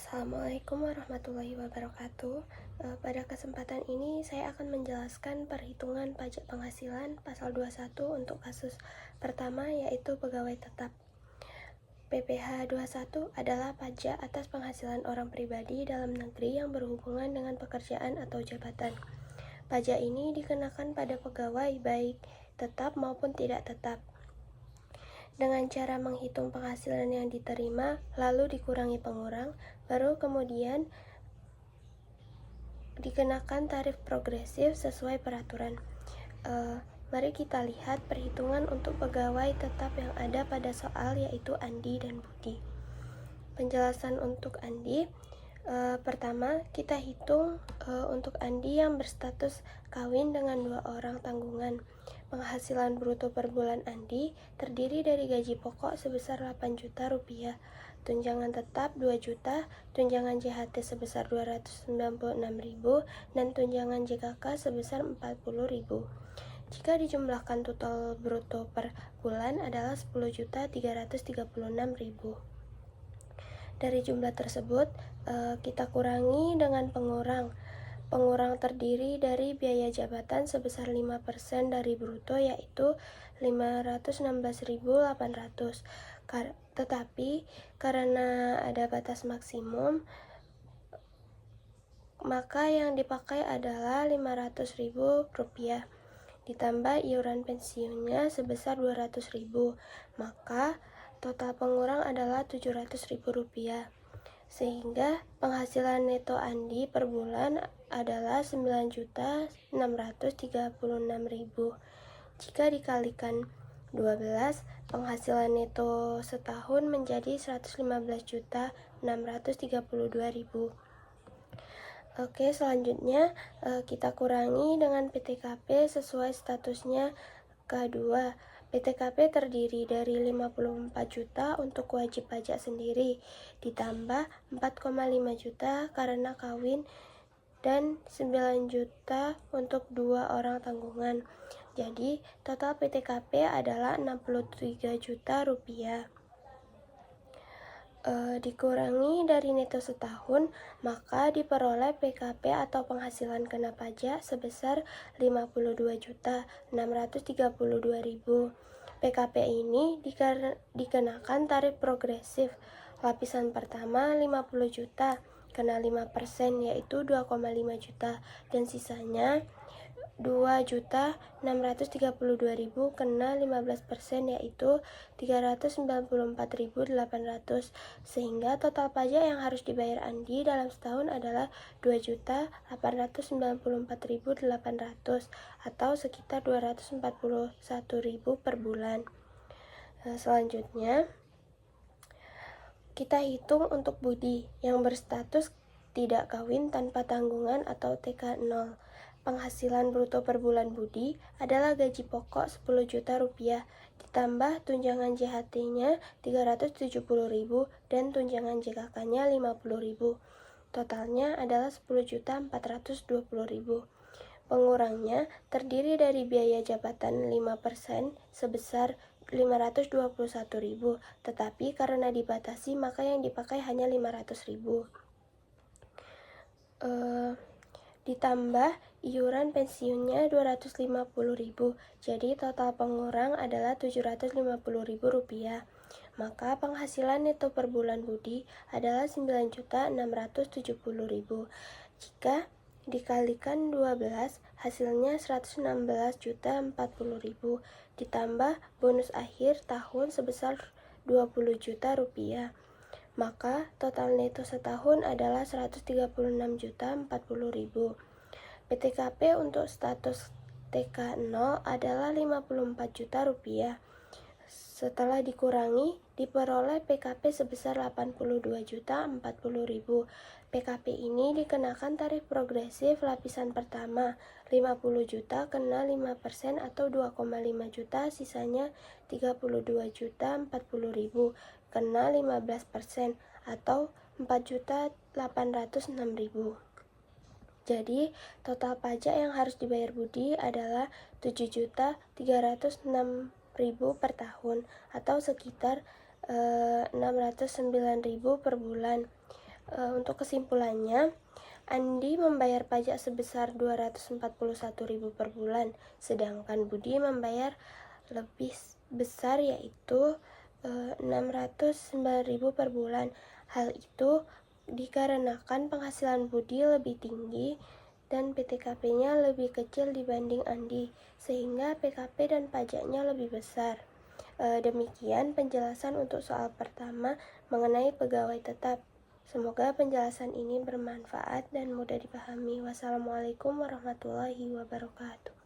Assalamualaikum warahmatullahi wabarakatuh. Pada kesempatan ini saya akan menjelaskan perhitungan pajak penghasilan pasal 21 untuk kasus pertama, yaitu pegawai tetap. PPh 21 adalah pajak atas penghasilan orang pribadi dalam negeri yang berhubungan dengan pekerjaan atau jabatan. Pajak ini dikenakan pada pegawai baik tetap maupun tidak tetap. Dengan cara menghitung penghasilan yang diterima, lalu dikurangi pengurang, baru kemudian dikenakan tarif progresif sesuai peraturan. Mari kita lihat perhitungan untuk pegawai tetap yang ada pada soal, yaitu Andi dan Budi. Penjelasan untuk Andi. Pertama, kita hitung untuk Andi yang berstatus kawin dengan 2 orang tanggungan. Penghasilan bruto per bulan Andi terdiri dari gaji pokok sebesar 8 juta rupiah, tunjangan tetap 2 juta, tunjangan JHT sebesar 296.000, dan tunjangan JKK sebesar 40.000. Jika dijumlahkan total bruto per bulan adalah 10.336.000. Dari jumlah tersebut, kita kurangi dengan pengurang. Pengurang terdiri dari biaya jabatan sebesar 5% dari bruto, yaitu 516.800. Tetapi karena ada batas maksimum, maka yang dipakai adalah 500.000 rupiah. Ditambah iuran pensiunnya sebesar 200.000, maka total pengurang adalah 700.000 rupiah. Sehingga penghasilan neto Andi per bulan adalah 9.636.000. Jika dikalikan 12, penghasilan neto setahun menjadi 115.632.000. Oke, selanjutnya kita kurangi dengan PTKP sesuai statusnya K2. PTKP terdiri dari 54 juta untuk wajib pajak sendiri, ditambah 4,5 juta karena kawin, dan 9 juta untuk 2 orang tanggungan. Jadi, total PTKP adalah 63 juta rupiah. Dikurangi dari neto setahun, maka diperoleh PKP atau penghasilan kena pajak sebesar 52.632.000. PKP ini dikenakan tarif progresif. Lapisan pertama 50 juta, kena 5%, yaitu 2,5 juta, dan sisanya 2.632.000 kena 15%, yaitu 394.800, sehingga total pajak yang harus dibayar Andi dalam setahun adalah 2.894.800 atau sekitar 241.000 per bulan. Selanjutnya kita hitung untuk Budi yang berstatus tidak kawin tanpa tanggungan atau TK0. Penghasilan bruto per bulan Budi adalah gaji pokok 10 juta rupiah, ditambah tunjangan JHT-nya 370.000 dan tunjangan JKK-nya 50.000. Totalnya adalah 10.420.000. Pengurangnya terdiri dari biaya jabatan 5% sebesar 521.000, tetapi karena dibatasi maka yang dipakai hanya 500.000. Ditambah iuran pensiunnya 250.000, jadi total pengurang adalah 750.000 rupiah. Maka penghasilan neto per bulan Budi adalah 9.670.000. Jika dikalikan 12, hasilnya 116.040.000, ditambah bonus akhir tahun sebesar 20 juta rupiah. Maka total neto setahun adalah 136.040.000. PTKP untuk status TK0 adalah 54 juta rupiah. Setelah dikurangi, diperoleh PKP sebesar 82.040.000. PKP ini dikenakan tarif progresif lapisan pertama, 50 juta kena 5% atau 2,5 juta, sisanya 32.040.000 kena 15% atau 4.806.000. Jadi, total pajak yang harus dibayar Budi adalah 7.306.000 per tahun atau sekitar 609.000 per bulan. Untuk kesimpulannya, Andi membayar pajak sebesar 241.000 per bulan, sedangkan Budi membayar lebih besar yaitu 609.000 per bulan. Hal itu dikarenakan penghasilan Budi lebih tinggi dan PTKP-nya lebih kecil dibanding Andi, sehingga PKP dan pajaknya lebih besar. Demikian penjelasan untuk soal pertama mengenai pegawai tetap. Semoga penjelasan ini bermanfaat dan mudah dipahami. Wassalamualaikum warahmatullahi wabarakatuh.